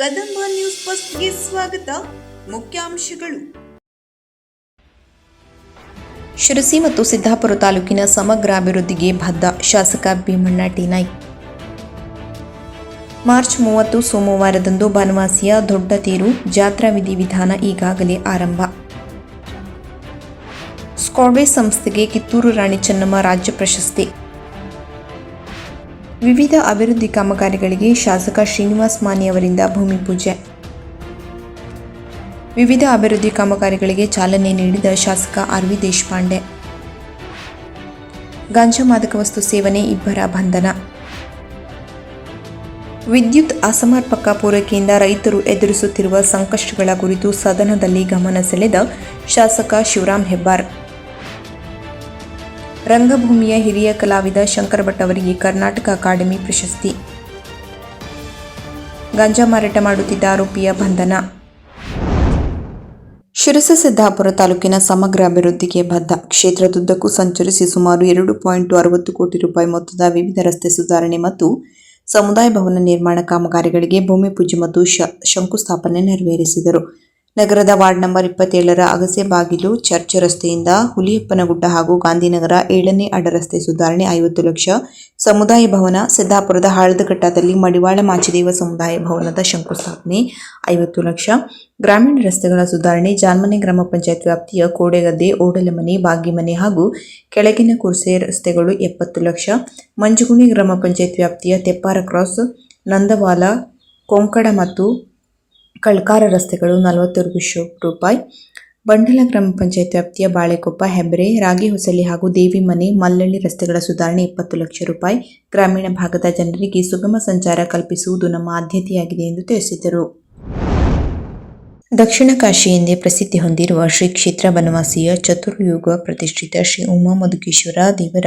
Kadamba news ಫಸ್ಟ್ಗೆ ಸ್ವಾಗತ. ಮುಖ್ಯಾಂಶಗಳು. ಶಿರಸಿ ಮತ್ತು ಸಿದ್ದಾಪುರ ತಾಲೂಕಿನ ಸಮಗ್ರ ಅಭಿವೃದ್ಧಿಗೆ ಬದ್ಧ ಶಾಸಕ ಭೀಮಣ್ಣ ಟಿ. ಮಾರ್ಚ್ 30 ಸೋಮವಾರದಂದು ಬನವಾಸಿಯ ದೊಡ್ಡ ತೇರು ಜಾತ್ರಾ ವಿಧಿವಿಧಾನ ಈಗಾಗಲೇ ಆರಂಭ. ಸ್ಕಾಡ್ವೇ ಸಂಸ್ಥೆಗೆ ಕಿತ್ತೂರು ರಾಣಿ ಚೆನ್ನಮ್ಮ ರಾಜ್ಯ ಪ್ರಶಸ್ತಿ. ವಿವಿಧ ಅಭಿವೃದ್ಧಿ ಕಾಮಗಾರಿಗಳಿಗೆ ಶಾಸಕ ಶ್ರೀನಿವಾಸ್ ಮಾನಿ ಅವರಿಂದ ಭೂಮಿ ಪೂಜೆ. ವಿವಿಧ ಅಭಿವೃದ್ಧಿ ಕಾಮಗಾರಿಗಳಿಗೆ ಚಾಲನೆ ನೀಡಿದ ಶಾಸಕ ಆರ್. ವಿ. ದೇಶಪಾಂಡೆ. ಗಾಂಜಾ ಮಾದಕ ವಸ್ತು ಸೇವನೆ, 2 ಬಂಧನ. ವಿದ್ಯುತ್ ಅಸಮರ್ಪಕ ಪೂರೈಕೆಯಿಂದ ರೈತರು ಎದುರಿಸುತ್ತಿರುವ ಸಂಕಷ್ಟಗಳ ಕುರಿತು ಸದನದಲ್ಲಿ ಗಮನ ಸೆಳೆದ ಶಾಸಕ ಶಿವರಾಮ್ ಹೆಬ್ಬಾರ್. ರಂಗಭೂಮಿಯ ಹಿರಿಯ ಕಲಾವಿದ ಶಂಕರ ಭಟ್ ಅವರಿಗೆ ಕರ್ನಾಟಕ ಅಕಾಡೆಮಿ ಪ್ರಶಸ್ತಿ. ಗಾಂಜಾ ಮಾರಾಟ ಮಾಡುತ್ತಿದ್ದ ಆರೋಪಿಯ ಬಂಧನ. ಶಿರಸಿ ಸಿದ್ದಾಪುರ ತಾಲೂಕಿನ ಸಮಗ್ರ ಅಭಿವೃದ್ಧಿಗೆ ಬದ್ಧ. ಕ್ಷೇತ್ರದುದ್ದಕ್ಕೂ ಸಂಚರಿಸಿ ಸುಮಾರು 2.60 ಕೋಟಿ ರೂಪಾಯಿ ಮೊತ್ತದ ವಿವಿಧ ರಸ್ತೆ ಸುಧಾರಣೆ ಮತ್ತು ಸಮುದಾಯ ಭವನ ನಿರ್ಮಾಣ ಕಾಮಗಾರಿಗಳಿಗೆ ಭೂಮಿ ಪೂಜೆ ಮತ್ತು ಶಂಕುಸ್ಥಾಪನೆ ನೆರವೇರಿಸಿದರು. ನಗರದ ವಾರ್ಡ್ ನಂಬರ್ 27ರ ಅಗಸೆ ಬಾಗಿಲು ಚರ್ಚ್ ರಸ್ತೆಯಿಂದ ಹುಲಿಯಪ್ಪನಗುಡ್ಡ ಹಾಗೂ ಗಾಂಧಿನಗರ 7ನೇ ಅಡ್ಡ ರಸ್ತೆ ಸುಧಾರಣೆ 50 ಲಕ್ಷ, ಸಮುದಾಯ ಭವನ, ಸಿದ್ದಾಪುರದ ಹಳದಘಟ್ಟದಲ್ಲಿ ಮಡಿವಾಳ ಮಾಚಿದೇವ ಸಮುದಾಯ ಭವನದ ಶಂಕುಸ್ಥಾಪನೆ 50 ಲಕ್ಷ, ಗ್ರಾಮೀಣ ರಸ್ತೆಗಳ ಸುಧಾರಣೆ, ಜಾನ್ಮನೆ ಗ್ರಾಮ ಪಂಚಾಯತ್ ವ್ಯಾಪ್ತಿಯ ಕೋಡೆಗದ್ದೆ, ಓಡಲಮನೆ, ಬಾಗಿಮನೆ ಹಾಗೂ ಕೆಳಗಿನ ಕುರ್ಸೆ ರಸ್ತೆಗಳು 70 ಲಕ್ಷ, ಮಂಜುಗುಣಿ ಗ್ರಾಮ ಪಂಚಾಯತ್ ವ್ಯಾಪ್ತಿಯ ತೆಪ್ಪಾರ ಕ್ರಾಸ್, ನಂದವಾಲ, ಕೊಂಕಡ ಮತ್ತು ಕಳ್ಕಾರ ರಸ್ತೆಗಳು 40 ಲಕ್ಷ ರೂಪಾಯಿ, ಬಂಡಲ ಗ್ರಾಮ ಪಂಚಾಯತ್ ವ್ಯಾಪ್ತಿಯ ಬಾಳೆಕೊಪ್ಪ, ಹೆಬ್ರೆ, ರಾಗಿಹೊಸಳ್ಳಿ ಹಾಗೂ ದೇವಿಮನೆ, ಮಲ್ಲಳ್ಳಿ ರಸ್ತೆಗಳ ಸುಧಾರಣೆ 20 ಲಕ್ಷ ರೂಪಾಯಿ. ಗ್ರಾಮೀಣ ಭಾಗದ ಜನರಿಗೆ ಸುಗಮ ಸಂಚಾರ ಕಲ್ಪಿಸುವುದು ನಮ್ಮ ಆದ್ಯತೆಯಾಗಿದೆ ಎಂದು ತಿಳಿಸಿದರು. ದಕ್ಷಿಣ ಕಾಶಿ ಎಂದೇ ಪ್ರಸಿದ್ಧಿ ಹೊಂದಿರುವ ಶ್ರೀ ಕ್ಷೇತ್ರ ಬನವಾಸಿಯ ಚತುರ್ಯುಗ ಪ್ರತಿಷ್ಠಿತ ಶ್ರೀ ಉಮಾಮಧುಕೇಶ್ವರ ದೇವರ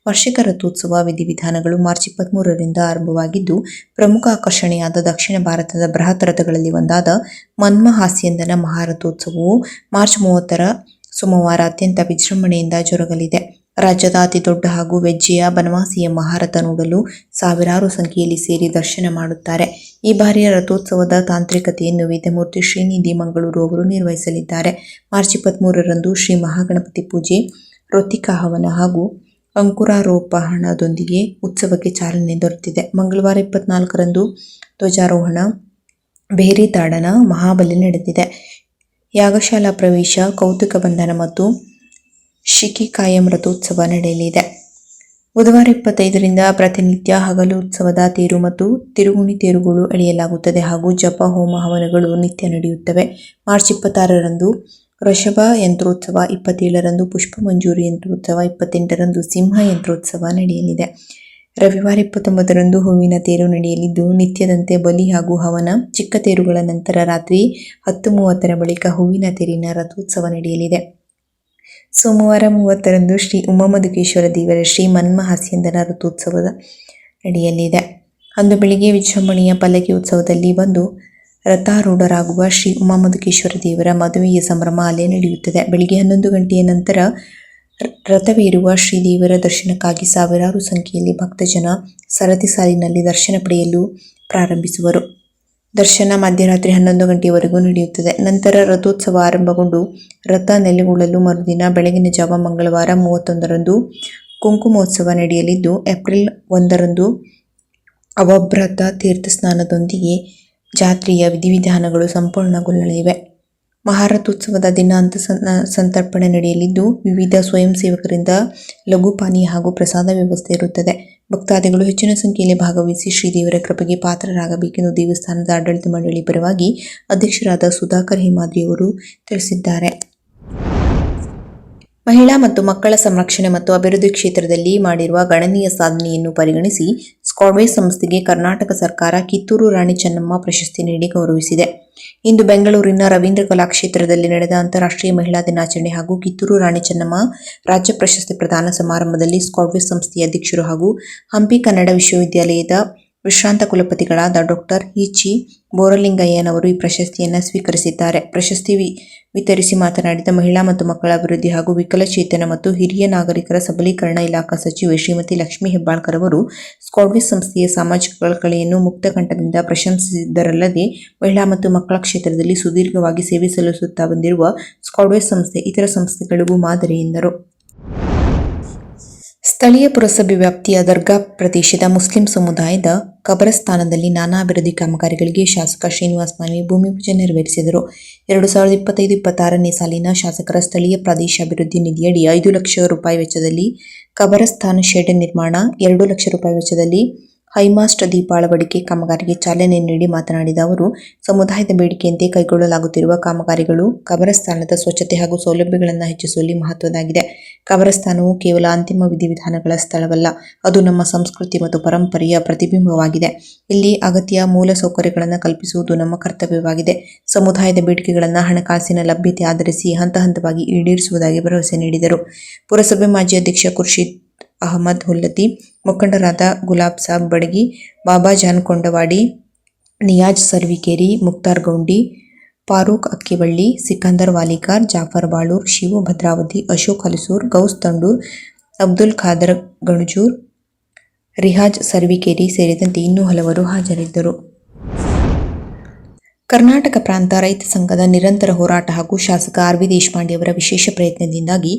ವಾರ್ಷಿಕ ರಥೋತ್ಸವ ವಿಧಿವಿಧಾನಗಳು ಮಾರ್ಚ್ 23ರಿಂದ ಆರಂಭವಾಗಿದ್ದು, ಪ್ರಮುಖ ಆಕರ್ಷಣೆಯಾದ ದಕ್ಷಿಣ ಭಾರತದ ಬೃಹತ್ ರಥಗಳಲ್ಲಿ ಒಂದಾದ ಮನ್ಮಹಾಸ್ಯಂದನ ಮಹಾರಥೋತ್ಸವವು ಮಾರ್ಚ್ 30ರ ಸೋಮವಾರ ಅತ್ಯಂತ ವಿಜೃಂಭಣೆಯಿಂದ ಜರುಗಲಿದೆ. ರಾಜ್ಯದ ಅತಿ ದೊಡ್ಡ ಹಾಗೂ ಹೆಜ್ಜೆಯ ಬನವಾಸಿಯ ಮಹಾರಥ ನೋಡಲು ಸಾವಿರಾರು ಸಂಖ್ಯೆಯಲ್ಲಿ ಸೇರಿ ದರ್ಶನ ಮಾಡುತ್ತಾರೆ. ಈ ಬಾರಿಯ ರಥೋತ್ಸವದ ತಾಂತ್ರಿಕತೆಯನ್ನು ವೇದಮೂರ್ತಿ ಶ್ರೀನಿಧಿ ಮಂಗಳೂರು ಅವರು ನಿರ್ವಹಿಸಲಿದ್ದಾರೆ. ಮಾರ್ಚ್ 23ರಂದು ಶ್ರೀ ಮಹಾಗಣಪತಿ ಪೂಜೆ, ವೃತ್ತಿಕಾ ಹವನ ಹಾಗೂ ಅಂಕುರಾರೋಪಣದೊಂದಿಗೆ ಉತ್ಸವಕ್ಕೆ ಚಾಲನೆ ದೊರೆತಿದೆ. ಮಂಗಳವಾರ 24ರಂದು ಧ್ವಜಾರೋಹಣ, ಬೇರಿ ತಾಡನ, ಮಹಾಬಲಿ ನಡೆದಿದೆ. ಯಾಗಶಾಲಾ ಪ್ರವೇಶ, ಕೌತುಕ ಬಂಧನ ಮತ್ತು ಶಿಖಿ ಕಾಯಂ ರಥೋತ್ಸವ ನಡೆಯಲಿದೆ. ಬುಧವಾರ 25ರಿಂದ ಪ್ರತಿನಿತ್ಯ ಹಗಲು ಉತ್ಸವದ ತೇರು ಮತ್ತು ತಿರುಗುಣಿ ತೇರುಗಳು ಎಳೆಯಲಾಗುತ್ತದೆ ಹಾಗೂ ಜಪ, ಹೋಮ, ಹವನಗಳು ನಿತ್ಯ ನಡೆಯುತ್ತವೆ. ಮಾರ್ಚ್ 26ರಂದು ವೃಷಭ ಯಂತ್ರೋತ್ಸವ, 27ರಂದು ಪುಷ್ಪ ಮಂಜೂರಿ ಯಂತ್ರೋತ್ಸವ, 28ರಂದು ಸಿಂಹ ಯಂತ್ರೋತ್ಸವ ನಡೆಯಲಿದೆ. ರವಿವಾರ 29ರಂದು ಹೂವಿನ ತೇರು ನಡೆಯಲಿದ್ದು, ನಿತ್ಯದಂತೆ ಬಲಿ ಹಾಗೂ ಹವನ, ಚಿಕ್ಕ ತೇರುಗಳ ನಂತರ ರಾತ್ರಿ 10:30ರ ಬಳಿಕ ಹೂವಿನ ತೇರಿನ ರಥೋತ್ಸವ ನಡೆಯಲಿದೆ. ಸೋಮವಾರ 30ರಂದು ಶ್ರೀ ಉಮಾಮಧುಕೇಶ್ವರ ದೇವರ ಶ್ರೀ ಮನ್ಮಹಾಸ್ಯಂದನ ರಥೋತ್ಸವ ನಡೆಯಲಿದೆ. ಅಂದು ಬೆಳಿಗ್ಗೆ ವಿಜೃಂಭಣೆಯ ಪಲ್ಲಕ್ಕಿ ಉತ್ಸವದಲ್ಲಿ ಬಂದು ರಥಾರೂಢರಾಗುವ ಶ್ರೀ ಉಮಾಮಧುಕೇಶ್ವರ ದೇವರ ಮದುವೆಯ ಸಂಭ್ರಮ ಅಲ್ಲೇ ನಡೆಯುತ್ತದೆ. ಬೆಳಿಗ್ಗೆ 11 ಗಂಟೆಯ ನಂತರ ರಥವೇರುವ ಶ್ರೀದೇವರ ದರ್ಶನಕ್ಕಾಗಿ ಸಾವಿರಾರು ಸಂಖ್ಯೆಯಲ್ಲಿ ಭಕ್ತಜನ ಸರತಿ ಸಾಲಿನಲ್ಲಿ ದರ್ಶನ ಪಡೆಯಲು ಪ್ರಾರಂಭಿಸುವರು. ದರ್ಶನ ಮಧ್ಯರಾತ್ರಿ 11 ಗಂಟೆಯವರೆಗೂ ನಡೆಯುತ್ತದೆ. ನಂತರ ರಥೋತ್ಸವ ಆರಂಭಗೊಂಡು ರಥ ನೆಲೆಗೊಳ್ಳಲು ಮರುದಿನ ಬೆಳಗಿನ ಜಾವ ಮಂಗಳವಾರ 31ರಂದು ಕುಂಕುಮೋತ್ಸವ ನಡೆಯಲಿದ್ದು, ಏಪ್ರಿಲ್ 1ರಂದು ಅವಭೃತ ತೀರ್ಥಸ್ನಾನದೊಂದಿಗೆ ಜಾತ್ರೆಯ ವಿಧಿವಿಧಾನಗಳು ಸಂಪೂರ್ಣಗೊಳ್ಳಲಿವೆ. ಮಹಾರಥೋತ್ಸವದ ದಿನ ಸಂತರ್ಪಣೆ ನಡೆಯಲಿದ್ದು, ವಿವಿಧ ಸ್ವಯಂ ಸೇವಕರಿಂದ ಲಘು ಪಾನೀಯ ಹಾಗೂ ಪ್ರಸಾದ ವ್ಯವಸ್ಥೆ ಇರುತ್ತದೆ. ಭಕ್ತಾದಿಗಳು ಹೆಚ್ಚಿನ ಸಂಖ್ಯೆಯಲ್ಲಿ ಭಾಗವಹಿಸಿ ಶ್ರೀದೇವರ ಕೃಪೆಗೆ ಪಾತ್ರರಾಗಬೇಕೆಂದು ದೇವಸ್ಥಾನದ ಆಡಳಿತ ಮಂಡಳಿ ಪರವಾಗಿ ಅಧ್ಯಕ್ಷರಾದ ಸುಧಾಕರ್ ಹೇಮಾದ್ರಿ ಅವರು ತಿಳಿಸಿದ್ದಾರೆ. ಮಹಿಳಾ ಮತ್ತು ಮಕ್ಕಳ ಸಂರಕ್ಷಣೆ ಮತ್ತು ಅಭಿವೃದ್ಧಿ ಕ್ಷೇತ್ರದಲ್ಲಿ ಮಾಡಿರುವ ಗಣನೀಯ ಸಾಧನೆಯನ್ನು ಪರಿಗಣಿಸಿ ಸ್ಕಾಡ್ವೇ ಸಂಸ್ಥೆಗೆ ಕರ್ನಾಟಕ ಸರ್ಕಾರ ಕಿತ್ತೂರು ರಾಣಿ ಚೆನ್ನಮ್ಮ ಪ್ರಶಸ್ತಿ ನೀಡಿ ಗೌರವಿಸಿದೆ. ಇಂದು ಬೆಂಗಳೂರಿನ ರವೀಂದ್ರ ಕಲಾಕ್ಷೇತ್ರದಲ್ಲಿ ನಡೆದ ಅಂತಾರಾಷ್ಟ್ರೀಯ ಮಹಿಳಾ ದಿನಾಚರಣೆ ಹಾಗೂ ಕಿತ್ತೂರು ರಾಣಿ ಚೆನ್ನಮ್ಮ ರಾಜ್ಯ ಪ್ರಶಸ್ತಿ ಪ್ರದಾನ ಸಮಾರಂಭದಲ್ಲಿ ಸ್ಕಾಡ್ವೇ ಸಂಸ್ಥೆಯ ಅಧ್ಯಕ್ಷರು ಹಾಗೂ ಹಂಪಿ ಕನ್ನಡ ವಿಶ್ವವಿದ್ಯಾಲಯದ ವಿಶ್ರಾಂತ ಕುಲಪತಿಗಳಾದ ಡಾಕ್ಟರ್ ಇ.ಚಿ. ಬೋರಲಿಂಗಯ್ಯನವರು ಈ ಪ್ರಶಸ್ತಿಯನ್ನು ಸ್ವೀಕರಿಸಿದ್ದಾರೆ. ಪ್ರಶಸ್ತಿ ವಿತರಿಸಿ ಮಾತನಾಡಿದ ಮಹಿಳಾ ಮತ್ತು ಮಕ್ಕಳ ಅಭಿವೃದ್ಧಿ ಹಾಗೂ ವಿಕಲಚೇತನ ಮತ್ತು ಹಿರಿಯ ನಾಗರಿಕರ ಸಬಲೀಕರಣ ಇಲಾಖಾ ಸಚಿವೆ ಶ್ರೀಮತಿ ಲಕ್ಷ್ಮೀ ಹೆಬ್ಬಾಳ್ಕರ್ ಅವರು ಸ್ಕಾಡ್ವೇಸ್ ಸಂಸ್ಥೆಯ ಸಾಮಾಜಿಕ ಕಳಕಳಿಯನ್ನು ಮುಕ್ತಕಂಠದಿಂದ ಪ್ರಶಂಸಿಸಿದ್ದರಲ್ಲದೆ, ಮಹಿಳಾ ಮತ್ತು ಮಕ್ಕಳ ಕ್ಷೇತ್ರದಲ್ಲಿ ಸುದೀರ್ಘವಾಗಿ ಸೇವೆ ಸಲ್ಲಿಸುತ್ತಾ ಬಂದಿರುವ ಸ್ಕಾಡ್ವೇಸ್ ಸಂಸ್ಥೆ ಇತರ ಸಂಸ್ಥೆಗಳಿಗೂ ಮಾದರಿ ಎಂದರು. ಸ್ಥಳೀಯ ಪುರಸಭೆ ವ್ಯಾಪ್ತಿಯ ದರ್ಗಾ ಪ್ರದೇಶದ ಮುಸ್ಲಿಂ ಸಮುದಾಯದ ಕಬರಸ್ಥಾನದಲ್ಲಿ ನಾನಾ ಅಭಿವೃದ್ಧಿ ಕಾಮಗಾರಿಗಳಿಗೆ ಶಾಸಕ ಶ್ರೀನಿವಾಸ್ ಮಾನ್ವಿ ಭೂಮಿ ಪೂಜೆ ನೆರವೇರಿಸಿದರು. 2025-26ನೇ ಸಾಲಿನ ಶಾಸಕರ ಸ್ಥಳೀಯ ಪ್ರದೇಶ ಅಭಿವೃದ್ಧಿ ನಿಧಿಯಡಿ 5 ಲಕ್ಷ ರೂಪಾಯಿ ವೆಚ್ಚದಲ್ಲಿ ಕಬರಸ್ಥಾನ ಶೆಡ್ ನಿರ್ಮಾಣ, 2 ಲಕ್ಷ ರೂಪಾಯಿ ವೆಚ್ಚದಲ್ಲಿ ಹೈಮಾಸ್ಟ್ ದೀಪ ಅಳವಡಿಕೆ ಕಾಮಗಾರಿಗೆ ಚಾಲನೆ ನೀಡಿ ಮಾತನಾಡಿದ ಅವರು, ಸಮುದಾಯದ ಬೇಡಿಕೆಯಂತೆ ಕೈಗೊಳ್ಳಲಾಗುತ್ತಿರುವ ಕಾಮಗಾರಿಗಳು ಕಬರಸ್ಥಾನದ ಸ್ವಚ್ಛತೆ ಹಾಗೂ ಸೌಲಭ್ಯಗಳನ್ನು ಹೆಚ್ಚಿಸುವಲ್ಲಿ ಮಹತ್ವದ್ದಾಗಿದೆ. ಕಬರಸ್ಥಾನವು ಕೇವಲ ಅಂತಿಮ ವಿಧಿವಿಧಾನಗಳ ಸ್ಥಳವಲ್ಲ, ಅದು ನಮ್ಮ ಸಂಸ್ಕೃತಿ ಮತ್ತು ಪರಂಪರೆಯ ಪ್ರತಿಬಿಂಬವಾಗಿದೆ. ಇಲ್ಲಿ ಅಗತ್ಯ ಮೂಲ ಸೌಕರ್ಯಗಳನ್ನು ಕಲ್ಪಿಸುವುದು ನಮ್ಮ ಕರ್ತವ್ಯವಾಗಿದೆ. ಸಮುದಾಯದ ಬೇಡಿಕೆಗಳನ್ನು ಹಣಕಾಸಿನ ಲಭ್ಯತೆ ಆಧರಿಸಿ ಹಂತ ಹಂತವಾಗಿ ಈಡೇರಿಸುವುದಾಗಿ ಭರವಸೆ ನೀಡಿದರು. ಪುರಸಭೆ ಮಾಜಿ ಅಧ್ಯಕ್ಷ ಖುರ್ಷಿದ್ ಅಹಮದ್ ಹುಲ್ಲತಿ, ಮುಖಂಡರಾದ ಗುಲಾಬ್ ಸಾಬ್ ಬಡಗಿ, ಬಾಬಾಜಾನ್ ಕೊಂಡವಾಡಿ, ನಿಯಾಜ್ ಸರ್ವಿಕೇರಿ, ಮುಕ್ತಾರ್ ಗೌಂಡಿ, ಫಾರೂಕ್ ಅಕ್ಕಿವಳ್ಳಿ, ಸಿಕಂದರ್ ವಾಲಿಕಾರ್, ಜಾಫರ್ ಬಾಳೂರ್, ಶಿವು ಭದ್ರಾವತಿ, ಅಶೋಕ್ ಹಲಸೂರ್, ಗೌಸ್ ತಂಡೂರ್, ಅಬ್ದುಲ್ ಖಾದರ್ ಗಣಜೂರ್, ರಿಹಾಜ್ ಸರ್ವಿಕೇರಿ ಸೇರಿದಂತೆ ಇನ್ನೂ ಹಲವರು ಹಾಜರಿದ್ದರು. ಕರ್ನಾಟಕ ಪ್ರಾಂತ ರೈತ ಸಂಘದ ನಿರಂತರ ಹೋರಾಟ ಹಾಗೂ ಶಾಸಕ ಆರ್. ವಿ. ದೇಶಪಾಂಡೆ ಅವರ ವಿಶೇಷ ಪ್ರಯತ್ನದಿಂದಾಗಿ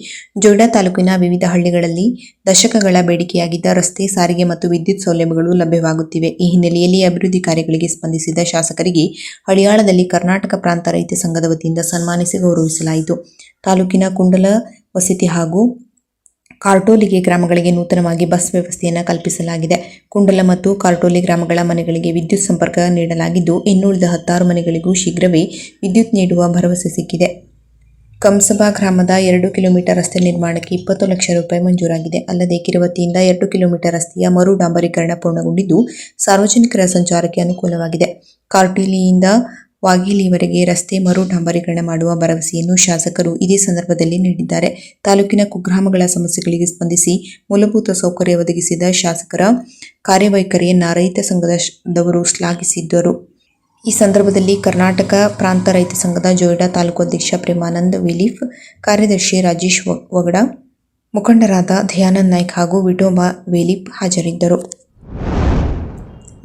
ಜೊಯ್ಡಾ ತಾಲೂಕಿನ ವಿವಿಧ ಹಳ್ಳಿಗಳಲ್ಲಿ ದಶಕಗಳ ಬೇಡಿಕೆಯಾಗಿದ್ದ ರಸ್ತೆ, ಸಾರಿಗೆ ಮತ್ತು ವಿದ್ಯುತ್ ಸೌಲಭ್ಯಗಳು ಲಭ್ಯವಾಗುತ್ತಿವೆ. ಈ ಹಿನ್ನೆಲೆಯಲ್ಲಿ ಅಭಿವೃದ್ಧಿ ಕಾರ್ಯಗಳಿಗೆ ಸ್ಪಂದಿಸಿದ ಶಾಸಕರಿಗೆ ಹಳಿಯಾಳದಲ್ಲಿ ಕರ್ನಾಟಕ ಪ್ರಾಂತ ರೈತ ಸಂಘದ ವತಿಯಿಂದ ಸನ್ಮಾನಿಸಿ ಗೌರವಿಸಲಾಯಿತು. ತಾಲೂಕಿನ ಕುಂಡಲ ವಸತಿ ಹಾಗೂ ಕಾರ್ಟೋಲಿಗೆ ಗ್ರಾಮಗಳಿಗೆ ನೂತನವಾಗಿ ಬಸ್ ವ್ಯವಸ್ಥೆಯನ್ನು ಕಲ್ಪಿಸಲಾಗಿದೆ. ಕುಂಡಲ ಮತ್ತು ಕಾರ್ಟೋಲಿ ಗ್ರಾಮಗಳ ಮನೆಗಳಿಗೆ ವಿದ್ಯುತ್ ಸಂಪರ್ಕ ನೀಡಲಾಗಿದ್ದು, ಇನ್ನುಳಿದ 16 ಮನೆಗಳಿಗೂ ಶೀಘ್ರವೇ ವಿದ್ಯುತ್ ನೀಡುವ ಭರವಸೆ ಸಿಕ್ಕಿದೆ. ಕಂಸಬಾ ಗ್ರಾಮದ 2 ಕಿಲೋಮೀಟರ್ ರಸ್ತೆ ನಿರ್ಮಾಣಕ್ಕೆ 20 ಲಕ್ಷ ರೂಪಾಯಿ ಮಂಜೂರಾಗಿದೆ. ಅಲ್ಲದೆ ಕಿರವತಿಯಿಂದ 2 ಕಿಲೋಮೀಟರ್ ರಸ್ತೆಯ ಮರು ಡಾಂಬರೀಕರಣ ಪೂರ್ಣಗೊಂಡಿದ್ದು, ಸಾರ್ವಜನಿಕರ ಸಂಚಾರಕ್ಕೆ ಅನುಕೂಲವಾಗಿದೆ. ಕಾರ್ಟೋಲಿಯಿಂದ ವಾಗೇಲಿವರೆಗೆ ರಸ್ತೆ ಮರು ಡಾಂಬರೀಕರಣ ಮಾಡುವ ಭರವಸೆಯನ್ನು ಶಾಸಕರು ಇದೇ ಸಂದರ್ಭದಲ್ಲಿ ನೀಡಿದ್ದಾರೆ. ತಾಲೂಕಿನ ಕುಗ್ರಾಮಗಳ ಸಮಸ್ಯೆಗಳಿಗೆ ಸ್ಪಂದಿಸಿ ಮೂಲಭೂತ ಸೌಕರ್ಯ ಒದಗಿಸಿದ ಶಾಸಕರ ಕಾರ್ಯವೈಖರಿಯನ್ನು ರೈತ ಸಂಘದವರು ಶ್ಲಾಘಿಸಿದರು. ಈ ಸಂದರ್ಭದಲ್ಲಿ ಕರ್ನಾಟಕ ಪ್ರಾಂತ ರೈತ ಸಂಘದ ಜೊಯ್ಡಾ ತಾಲೂಕು ಅಧ್ಯಕ್ಷ ಪ್ರೇಮಾನಂದ್ ವಿಲೀಫ್, ಕಾರ್ಯದರ್ಶಿ ರಾಜೇಶ್ ವಗಡ, ಮುಖಂಡರಾದ ದಯಾನಂದ್ ನಾಯ್ಕ್ ಹಾಗೂ ವಿಠೋಬಾ ವೇಲಿಪ್ ಹಾಜರಿದ್ದರು.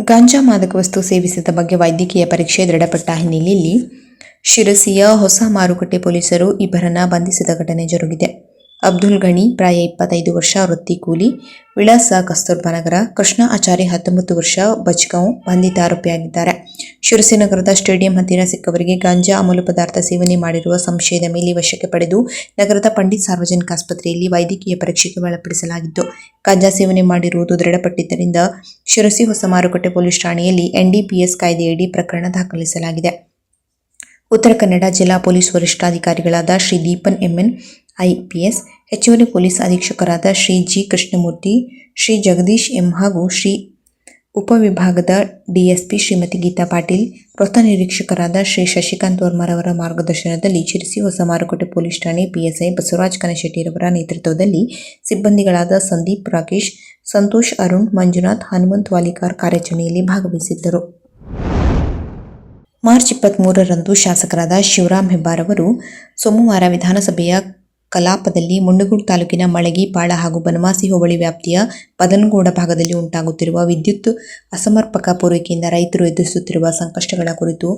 ಗಾಂಜಾ ಮಾದಕ ವಸ್ತು ಸೇವಿಸಿದ ಬಗ್ಗೆ ವೈದ್ಯಕೀಯ ಪರೀಕ್ಷೆ ದೃಢಪಟ್ಟ ಹಿನ್ನೆಲೆಯಲ್ಲಿ ಶಿರಸಿಯ ಹೊಸ ಮಾರುಕಟ್ಟೆ ಪೊಲೀಸರು ಇಬ್ಬರನ್ನು ಬಂಧಿಸಿದ ಘಟನೆ ಜರುಗಿದೆ. ಅಬ್ದುಲ್ ಗಣಿ ಪ್ರಾಯ 25 ವರ್ಷ, ವೃತ್ತಿ ಕೂಲಿ, ವಿಳಾಸ ಕಸ್ತೂರ್ಬಾ ನಗರ. ಕೃಷ್ಣ ಆಚಾರ್ಯ 19 ವರ್ಷ, ಬಚ್ಗಾಂವ್ ಬಂಧಿತ ಆರೋಪಿಯಾಗಿದ್ದಾರೆ. ಶಿರಸಿ ನಗರದ ಸ್ಟೇಡಿಯಂ ಹತ್ತಿರ ಸಿಕ್ಕವರಿಗೆ ಗಾಂಜಾ ಅಮಲು ಪದಾರ್ಥ ಸೇವನೆ ಮಾಡಿರುವ ಸಂಶಯದ ಮೇಲೆ ವಶಕ್ಕೆ ಪಡೆದು ನಗರದ ಪಂಡಿತ್ ಸಾರ್ವಜನಿಕ ಆಸ್ಪತ್ರೆಯಲ್ಲಿ ವೈದ್ಯಕೀಯ ಪರೀಕ್ಷೆಗೆ ಒಳಪಡಿಸಲಾಗಿತ್ತು. ಗಾಂಜಾ ಸೇವನೆ ಮಾಡಿರುವುದು ದೃಢಪಟ್ಟಿದ್ದರಿಂದ ಶಿರಸಿ ಹೊಸ ಮಾರುಕಟ್ಟೆ ಪೊಲೀಸ್ ಠಾಣೆಯಲ್ಲಿ ಎನ್ಡಿಪಿಎಸ್ ಕಾಯ್ದೆಯಡಿ ಪ್ರಕರಣ ದಾಖಲಿಸಲಾಗಿದೆ. ಉತ್ತರ ಕನ್ನಡ ಜಿಲ್ಲಾ ಪೊಲೀಸ್ ವರಿಷ್ಠಾಧಿಕಾರಿಗಳಾದ ಶ್ರೀ ದೀಪನ್ ಎಂಎನ್ ಐಪಿಎಸ್, ಹೆಚ್ಚುವರಿ ಪೊಲೀಸ್ ಅಧೀಕ್ಷಕರಾದ ಶ್ರೀ ಜಿ. ಕೃಷ್ಣಮೂರ್ತಿ, ಶ್ರೀ ಜಗದೀಶ್ ಎಂ ಹಾಗೂ ಶ್ರೀ ಉಪವಿಭಾಗದ ಡಿಎಸ್ಪಿ ಶ್ರೀಮತಿ ಗೀತಾ ಪಾಟೀಲ್, ವೃತ್ತ ನಿರೀಕ್ಷಕರಾದ ಶ್ರೀ ಶಶಿಕಾಂತ್ ವರ್ಮರವರ ಮಾರ್ಗದರ್ಶನದಲ್ಲಿ ಶಿರಸಿ ಹೊಸ ಮಾರುಕಟ್ಟೆ ಪೊಲೀಸ್ ಠಾಣೆ ಪಿಎಸ್ಐ ಬಸವರಾಜ್ ಕನಶೆಟ್ಟಿರವರ ನೇತೃತ್ವದಲ್ಲಿ ಸಿಬ್ಬಂದಿಗಳಾದ ಸಂದೀಪ್, ರಾಕೇಶ್, ಸಂತೋಷ್, ಅರುಣ್, ಮಂಜುನಾಥ್, ಹನುಮಂತ್ ವಾಲಿಕಾರ್ ಕಾರ್ಯಾಚರಣೆಯಲ್ಲಿ ಭಾಗವಹಿಸಿದ್ದರು. ಮಾರ್ಚ್ 23ರಂದು ಶಾಸಕರಾದ ಶಿವರಾಮ್ ಹೆಬ್ಬಾರ್ ಅವರು ಸೋಮವಾರ ವಿಧಾನಸಭೆಯ ಕಲಾಪದಲ್ಲಿ ಮುಂಡಗೋಡ ತಾಲೂಕಿನ ಮಳಗಿ, ಪಾಳ ಹಾಗೂ ಬನವಾಸಿ ಹೋಬಳಿ ವ್ಯಾಪ್ತಿಯ ಪದನಗೋಡ ಭಾಗದಲ್ಲಿ ಉಂಟಾಗುತ್ತಿರುವ ವಿದ್ಯುತ್ ಅಸಮರ್ಪಕ ಪೂರೈಕೆಯಿಂದ ರೈತರು ಎದುರಿಸುತ್ತಿರುವ ಸಂಕಷ್ಟಗಳ ಕುರಿತು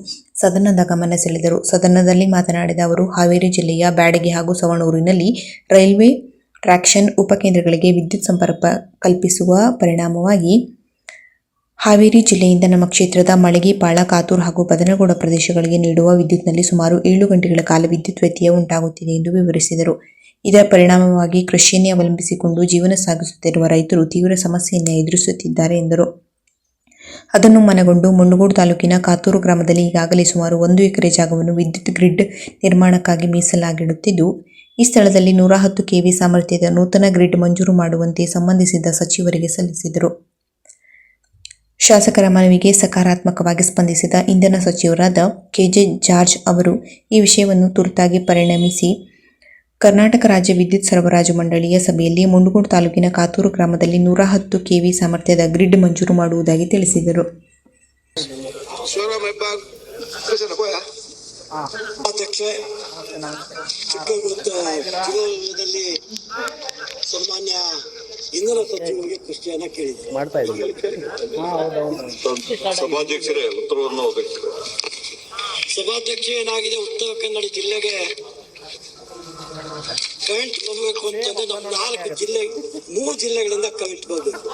ಸದನದ ಗಮನ ಸೆಳೆದರು. ಸದನದಲ್ಲಿ ಮಾತನಾಡಿದ ಅವರು, ಹಾವೇರಿ ಜಿಲ್ಲೆಯ ಬ್ಯಾಡಗಿ ಹಾಗೂ ಸವಣೂರಿನಲ್ಲಿ ರೈಲ್ವೆ ಟ್ರ್ಯಾಕ್ಷನ್ ಉಪಕೇಂದ್ರಗಳಿಗೆ ವಿದ್ಯುತ್ ಸಂಪರ್ಕ ಕಲ್ಪಿಸುವ ಪರಿಣಾಮವಾಗಿ ಹಾವೇರಿ ಜಿಲ್ಲೆಯಿಂದ ನಮ್ಮ ಕ್ಷೇತ್ರದ ಮಳಗಿ, ಪಾಳ, ಕಾತೂರು ಹಾಗೂ ಬದನಗೋಡ ಪ್ರದೇಶಗಳಿಗೆ ನೀಡುವ ವಿದ್ಯುತ್ನಲ್ಲಿ ಸುಮಾರು 7 ಗಂಟೆಗಳ ಕಾಲ ವಿದ್ಯುತ್ ವ್ಯತ್ಯಯ ಉಂಟಾಗುತ್ತಿದೆ ಎಂದು ವಿವರಿಸಿದರು. ಇದರ ಪರಿಣಾಮವಾಗಿ ಕೃಷಿಯನ್ನೇ ಅವಲಂಬಿಸಿಕೊಂಡು ಜೀವನ ಸಾಗಿಸುತ್ತಿರುವ ರೈತರು ತೀವ್ರ ಸಮಸ್ಯೆಯನ್ನು ಎದುರಿಸುತ್ತಿದ್ದಾರೆ ಎಂದರು. ಅದನ್ನು ಮನಗೊಂಡು ಮುಂಡಗೋಡ ತಾಲೂಕಿನ ಕಾತೂರು ಗ್ರಾಮದಲ್ಲಿ ಈಗಾಗಲೇ ಸುಮಾರು 1 ಎಕರೆ ಜಾಗವನ್ನು ವಿದ್ಯುತ್ ಗ್ರಿಡ್ ನಿರ್ಮಾಣಕ್ಕಾಗಿ ಮೀಸಲಾಗಿಡುತ್ತಿದ್ದು, ಈ ಸ್ಥಳದಲ್ಲಿ 110 ಕೆವಿ ಸಾಮರ್ಥ್ಯದ ನೂತನ ಗ್ರಿಡ್ ಮಂಜೂರು ಮಾಡುವಂತೆ ಸಂಬಂಧಿಸಿದ ಸಚಿವರಿಗೆ ಸಲ್ಲಿಸಿದರು. ಶಾಸಕರ ಮನವಿಗೆ ಸಕಾರಾತ್ಮಕವಾಗಿ ಸ್ಪಂದಿಸಿದ ಇಂಧನ ಸಚಿವರಾದ ಕೆಜೆ ಜಾರ್ಜ್ ಅವರು ಈ ವಿಷಯವನ್ನು ತುರ್ತಾಗಿ ಪರಿಗಣಿಸಿ ಕರ್ನಾಟಕ ರಾಜ್ಯ ವಿದ್ಯುತ್ ಸರಬರಾಜು ಮಂಡಳಿಯ ಸಭೆಯಲ್ಲಿ ಮುಂಡಗೋಡು ತಾಲೂಕಿನ ಕಾತೂರು ಗ್ರಾಮದಲ್ಲಿ 110 ಕೆವಿ ಸಾಮರ್ಥ್ಯದ ಗ್ರಿಡ್ ಮಂಜೂರು ಮಾಡುವುದಾಗಿ ತಿಳಿಸಿದರು. ಅಧ್ಯಕ್ಷೆ, ಚಿತ್ರದುರ್ಗದಲ್ಲಿ ಸನ್ಮಾನ್ಯ ಇಂಧನ ಸಚಿವರಿಗೆ ಪ್ರಶ್ನೆಯನ್ನ ಕೇಳಿದೆ. ಸಭಾಧ್ಯಕ್ಷರೇ ಉತ್ತರವನ್ನು ಒದಗಿಸಿದೆ. ಸಭಾಧ್ಯಕ್ಷ ಏನಾಗಿದೆ, ಉತ್ತರ ಕನ್ನಡ ಜಿಲ್ಲೆಗೆ ಕರೆಂಟ್ ಬರಬೇಕು ಅಂತಂದ್ರೆ ನಮ್ಮ 4 ಜಿಲ್ಲೆ 3 ಜಿಲ್ಲೆಗಳಿಂದ ಕರೆಂಟ್ ಬರಬೇಕು.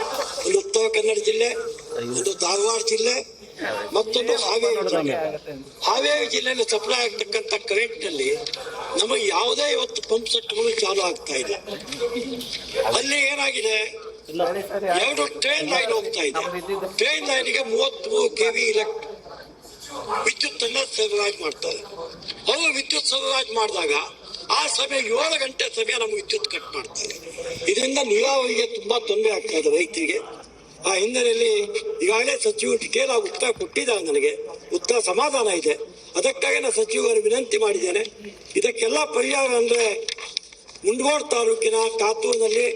ಒಂದು ಉತ್ತರ ಕನ್ನಡ ಜಿಲ್ಲೆ, ಒಂದು ಧಾರವಾಡ ಜಿಲ್ಲೆ, ಮತ್ತೊಂದು ಹಾವೇರಿ ಜಿಲ್ಲೆ. ಹಾವೇರಿ ಜಿಲ್ಲೆಯಲ್ಲಿ ಸಪ್ಲೈ ಆಗ್ತಕ್ಕಂಥ ಕರೆಂಟ್ ನಲ್ಲಿ ನಮಗೆ ಯಾವುದೇ ಇವತ್ತು ಪಂಪ್ ಸೆಟ್ಗಳು ಚಾಲು ಆಗ್ತಾ ಇಲ್ಲ. ಅಲ್ಲಿ ಏನಾಗಿದೆ, 2 ಟ್ರೈನ್ ಲೈನ್ ಹೋಗ್ತಾ ಇದೆ. ಟ್ರೈನ್ ಲೈನ್ಗೆ 33 ಕೆವಿ ವಿದ್ಯುತ್ ಅನ್ನ ಸರಬರಾಜು ಮಾಡ್ತಾರೆ. ಅವರು ವಿದ್ಯುತ್ ಸರಬರಾಜು ಮಾಡಿದಾಗ ಆ ಸಮಯ 7 ಗಂಟೆ ಸಮಯ ನಮ್ಗೆ ವಿದ್ಯುತ್ ಕಟ್ ಮಾಡ್ತಾರೆ. ಇದರಿಂದ ನೀರಾವರಿಗೆ ತುಂಬಾ ತೊಂದರೆ ಆಗ್ತಾ ಇದೆ ರೈತರಿಗೆ. ಆ ಹಿನ್ನೆಲೆಯಲ್ಲಿ ಈಗಾಗಲೇ ಸಚಿವರು ಡಿಟೇಲ್ ಆಗಿ ಉತ್ತರ ಕೊಟ್ಟಿದ್ದಾರೆ. ನನಗೆ ಉತ್ತರ ಸಮಾಧಾನ ಇದೆ. ಅದಕ್ಕಾಗಿ ನಾನು ಸಚಿವರು ವಿನಂತಿ ಮಾಡಿದ್ದೇನೆ. ಇದಕ್ಕೆಲ್ಲ ಪರಿಹಾರ ಅಂದ್ರೆ ಮುಂಡಗೋಡು ತಾಲೂಕಿನ ಕಾತೂರಿನಲ್ಲಿ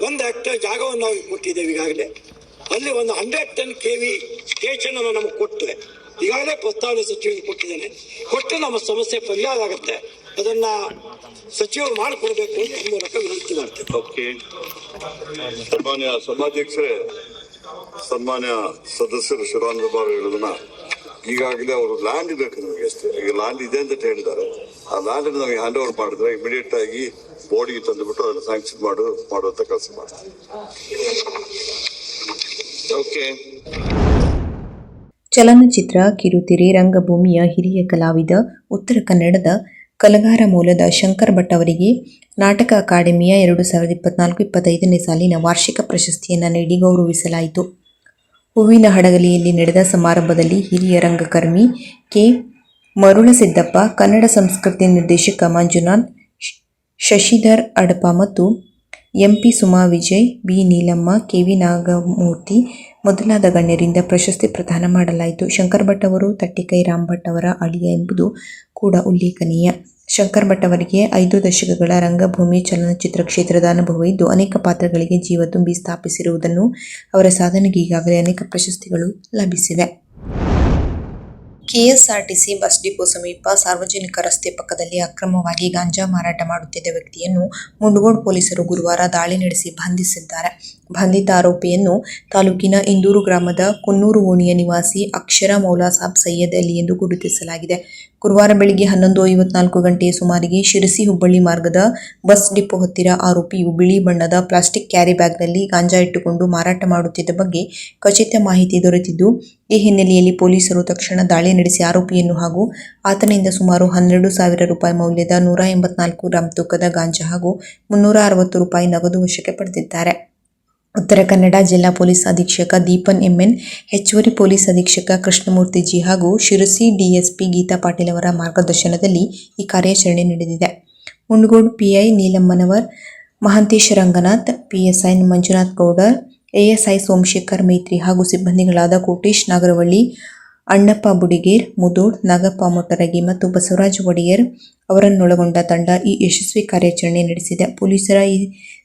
1 ಹೆಕ್ಟೇರ್ ಜಾಗವನ್ನು ನಾವು ಕೊಟ್ಟಿದ್ದೇವೆ ಈಗಾಗಲೇ. ಅಲ್ಲಿ ಒಂದು 110 ಕೆವಿ ಸ್ಟೇಷನ್ ಅನ್ನು ನಮಗೆ ಕೊಟ್ಟರೆ ಈಗಾಗಲೇ ಪ್ರಸ್ತಾವನೆ ಸಚಿವರಿಗೆ ಕೊಟ್ಟಿದ್ದೇನೆ. ಕೊಟ್ಟು ನಮ್ಮ ಸಮಸ್ಯೆ ಪರಿಹಾರ ಆಗುತ್ತೆ. ಅದನ್ನ ಸಚಿವರು ಮಾಡಿಕೊಡ್ಬೇಕು ಅಂತ ಈ ಮೂಲಕ ವಿನಂತಿ ಮಾಡ್ತೇನೆ. ಓಕೆ. ಸನ್ಮಾನ್ಯ ಸಭಾಧ್ಯಕ್ಷರೇ, ಸನ್ಮಾನ್ಯ ಸದಸ್ಯರು ಶಿವಾನಂದಬಾಬು ಹೇಳೋದನ್ನ ಈಗಾಗಲೇ ಅವರು ಲ್ಯಾಂಡ್ ಬೇಕು ನಮಗೆ ಅಷ್ಟೇ. ಈಗ ಲ್ಯಾಂಡ್ ಇದೆ ಅಂತ ಹೇಳಿದ್ದಾರೆ. ಆ ಲ್ಯಾಂಡ್ ನಮಗೆ ಹ್ಯಾಂಡ್ ಓವರ್ ಮಾಡಿದ್ರೆ ಇಮಿಡಿಯೇಟ್ ಆಗಿ ಬೋರ್ಡಿಗೆ ತಂದುಬಿಟ್ಟು ಅದನ್ನು ಸ್ಯಾಂಕ್ಷನ್ ಮಾಡುವಂತ ಕೆಲಸ ಮಾಡ್ತಾರೆ. ಓಕೆ. ಚಲನಚಿತ್ರ, ಕಿರುತೆರೆ, ರಂಗಭೂಮಿಯ ಹಿರಿಯ ಕಲಾವಿದ, ಉತ್ತರ ಕನ್ನಡದ ಕಲಗಾರ ಮೂಲದ ಶಂಕರ್ ಭಟ್ ಅವರಿಗೆ ನಾಟಕ ಅಕಾಡೆಮಿಯ 2024-25ನೇ ಸಾಲಿನ ವಾರ್ಷಿಕ ಪ್ರಶಸ್ತಿಯನ್ನು ನೀಡಿ ಗೌರವಿಸಲಾಯಿತು. ಹೂವಿನ ಹಡಗಲಿಯಲ್ಲಿ ನಡೆದ ಸಮಾರಂಭದಲ್ಲಿ ಹಿರಿಯ ರಂಗಕರ್ಮಿ ಕೆ. ಮರುಳಸಿದ್ದಪ್ಪ, ಕನ್ನಡ ಸಂಸ್ಕೃತಿ ನಿರ್ದೇಶಕ ಮಂಜುನಾಥ್, ಶಶಿಧರ್ ಅಡಪ ಮತ್ತು MP Suma Vijay, B Neelamma, KV Nagamurthy ಮೊದಲಾದ ಗಣ್ಯರಿಂದ ಪ್ರಶಸ್ತಿ ಪ್ರದಾನ ಮಾಡಲಾಯಿತು. ಶಂಕರ್ ಭಟ್ ಅವರು ತಟ್ಟಿಕೈ ರಾಮ್ ಭಟ್ ಅವರ ಅಳಿಯ ಎಂಬುದು ಕೂಡ ಉಲ್ಲೇಖನೀಯ. ಶಂಕರ್ ಭಟ್ ಅವರಿಗೆ 5 ದಶಕಗಳ ರಂಗಭೂಮಿ ಚಲನಚಿತ್ರ ಕ್ಷೇತ್ರದ ಅನುಭವ ಇದ್ದು ಅನೇಕ ಪಾತ್ರಗಳಿಗೆ ಜೀವ ತುಂಬಿ ಸ್ಥಾಪಿಸಿರುವುದನ್ನು ಅವರ ಸಾಧನೆಗೆ ಈಗಾಗಲೇ ಅನೇಕ ಪ್ರಶಸ್ತಿಗಳು ಲಭಿಸಿವೆ. ಕೆಎಸ್ಆರ್ಟಿಸಿ ಬಸ್ ಡಿಪೋ ಸಮೀಪ ಸಾರ್ವಜನಿಕ ರಸ್ತೆ ಪಕ್ಕದಲ್ಲಿ ಅಕ್ರಮವಾಗಿ ಗಾಂಜಾ ಮಾರಾಟ ಮಾಡುತ್ತಿದ್ದ ವ್ಯಕ್ತಿಯನ್ನು ಮುಂಡಗೋಡು ಪೊಲೀಸರು ಗುರುವಾರ ದಾಳಿ ನಡೆಸಿ ಬಂಧಿಸಿದ್ದಾರೆ. ಬಂಧಿತ ಆರೋಪಿಯನ್ನು ತಾಲೂಕಿನ ಇಂದೂರು ಗ್ರಾಮದ ಕುನ್ನೂರು ಓಣಿಯ ನಿವಾಸಿ ಅಕ್ಷರ ಮೌಲಾಸಾಬ್ ಸೈಯದ್ ಅಲಿ ಎಂದು ಗುರುತಿಸಲಾಗಿದೆ. ಗುರುವಾರ ಬೆಳಗ್ಗೆ 11:54 ಗಂಟೆಯ ಸುಮಾರಿಗೆ ಶಿರಸಿ ಹುಬ್ಬಳ್ಳಿ ಮಾರ್ಗದ ಬಸ್ ಡಿಪೋ ಹತ್ತಿರ ಆರೋಪಿಯು ಬಿಳಿ ಬಣ್ಣದ ಪ್ಲಾಸ್ಟಿಕ್ ಕ್ಯಾರಿ ಬ್ಯಾಗ್ನಲ್ಲಿ ಗಾಂಜಾ ಇಟ್ಟುಕೊಂಡು ಮಾರಾಟ ಮಾಡುತ್ತಿದ್ದ ಬಗ್ಗೆ ಖಚಿತ ಮಾಹಿತಿ ದೊರೆತಿದ್ದು, ಈ ಹಿನ್ನೆಲೆಯಲ್ಲಿ ಪೊಲೀಸರು ತಕ್ಷಣ ದಾಳಿ ನಡೆಸಿ ಆರೋಪಿಯನ್ನು ಹಾಗೂ ಆತನಿಂದ ಸುಮಾರು 12,000 ರೂಪಾಯಿ ಮೌಲ್ಯದ 184 ಗ್ರಾಂ ತೂಕದ ಗಾಂಜಾ ಹಾಗೂ 360 ರೂಪಾಯಿ ನಗದು ವಶಕ್ಕೆ ಪಡೆದಿದ್ದಾರೆ. ಉತ್ತರ ಕನ್ನಡ ಜಿಲ್ಲಾ ಪೊಲೀಸ್ ಅಧೀಕ್ಷಕ ದೀಪನ್ ಎಂಎನ್, ಹೆಚ್ಚುವರಿ ಪೊಲೀಸ್ ಅಧೀಕ್ಷಕ ಕೃಷ್ಣಮೂರ್ತಿ ಜಿ ಹಾಗೂ ಶಿರಸಿ ಡಿಎಸ್ಪಿ ಗೀತಾ ಪಾಟೀಲ್ ಅವರ ಮಾರ್ಗದರ್ಶನದಲ್ಲಿ ಈ ಕಾರ್ಯಾಚರಣೆ ನಡೆದಿದೆ. Mundgod PI Neelammanavar, Mahantesha Ranganath, PSI Manjunath Gowdar, ASI Somashekhar Maitri ಹಾಗೂ ಸಿಬ್ಬಂದಿಗಳಾದ ಕೋಟೇಶ್ ನಾಗರವಳ್ಳಿ, ಅಣ್ಣಪ್ಪ ಬುಡಿಗೇರ್, ಮುದೋಡ್, ನಾಗಪ್ಪ ಮೊಟ್ಟರಗಿ ಮತ್ತು ಬಸವರಾಜ ಒಡೆಯರ್ ಅವರನ್ನೊಳಗೊಂಡ ತಂಡ ಈ ಯಶಸ್ವಿ ಕಾರ್ಯಾಚರಣೆ ನಡೆಸಿದೆ. ಪೊಲೀಸರ ಈ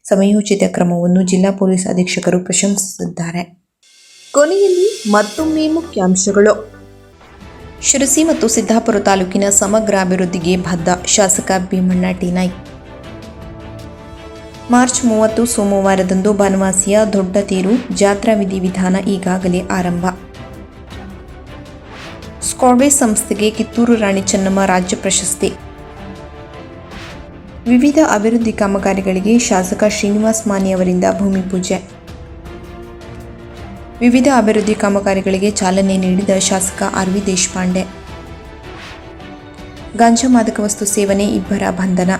ಸಮಯೋಚಿತ ಕ್ರಮವನ್ನು ಜಿಲ್ಲಾ ಪೊಲೀಸ್ ಅಧೀಕ್ಷಕರು ಪ್ರಶಂಸಿಸಿದ್ದಾರೆ. ಕೊನೆಯಲ್ಲಿ ಮತ್ತೊಮ್ಮೆ ಮುಖ್ಯಾಂಶಗಳು. ಶಿರಸಿ ಮತ್ತು ಸಿದ್ದಾಪುರ ತಾಲೂಕಿನ ಸಮಗ್ರ ಅಭಿವೃದ್ಧಿಗೆ ಬದ್ಧ, ಶಾಸಕ ಭೀಮಣ್ಣ ಟಿ ನಾಯ್ಕ್. ಮಾರ್ಚ್ 30 ಸೋಮವಾರದಂದು ಬನವಾಸಿಯ ದೊಡ್ಡ ತೇರು ಜಾತ್ರಾ ವಿಧಿವಿಧಾನ ಈಗಾಗಲೇ ಆರಂಭ. ಸ್ಕಾಡ್ವೇಸ್ ಸಂಸ್ಥೆಗೆ ಕಿತ್ತೂರು ರಾಣಿ ಚೆನ್ನಮ್ಮ ರಾಜ್ಯ ಪ್ರಶಸ್ತಿ. ವಿವಿಧ ಅಭಿವೃದ್ಧಿ ಕಾಮಗಾರಿಗಳಿಗೆ ಶಾಸಕ ಶ್ರೀನಿವಾಸ್ ಮಾನಿ ಅವರಿಂದ ಭೂಮಿ ಪೂಜೆ. ವಿವಿಧ ಅಭಿವೃದ್ಧಿ ಕಾಮಗಾರಿಗಳಿಗೆ ಚಾಲನೆ ನೀಡಿದ ಶಾಸಕ ಆರ್.ವಿ. ದೇಶಪಾಂಡೆ. ಗಾಂಜಾ ಮಾದಕ ವಸ್ತು ಸೇವನೆ, 2 ಬಂಧನ.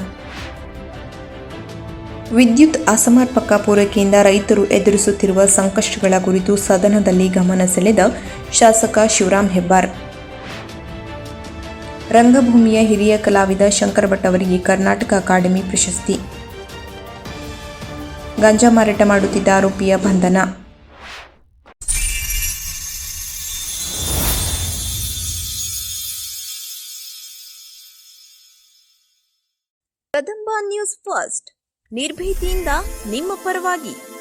ವಿದ್ಯುತ್ ಅಸಮರ್ಪಕ ಪೂರೈಕೆಯಿಂದ ರೈತರು ಎದುರಿಸುತ್ತಿರುವ ಸಂಕಷ್ಟಗಳ ಕುರಿತು ಸದನದಲ್ಲಿ ಗಮನ ಸೆಳೆದ ಶಾಸಕ ಶಿವರಾಮ್ ಹೆಬ್ಬಾರ್. ರಂಗಭೂಮಿಯ ಹಿರಿಯ ಕಲಾವಿದ ಶಂಕರ್ ಭಟ್ ಅವರಿಗೆ ಕರ್ನಾಟಕ ಅಕಾಡೆಮಿ ಪ್ರಶಸ್ತಿ. ಗಾಂಜಾ ಮಾರಾಟ ಮಾಡುತ್ತಿದ್ದ ಆರೋಪಿಯ ಬಂಧನ. ಕದಂಬ ನ್ಯೂಸ್ ಫಸ್ಟ್, ನಿರ್ಭೀತಿಯಿಂದ ನಿಮ್ಮ ಪರವಾಗಿ.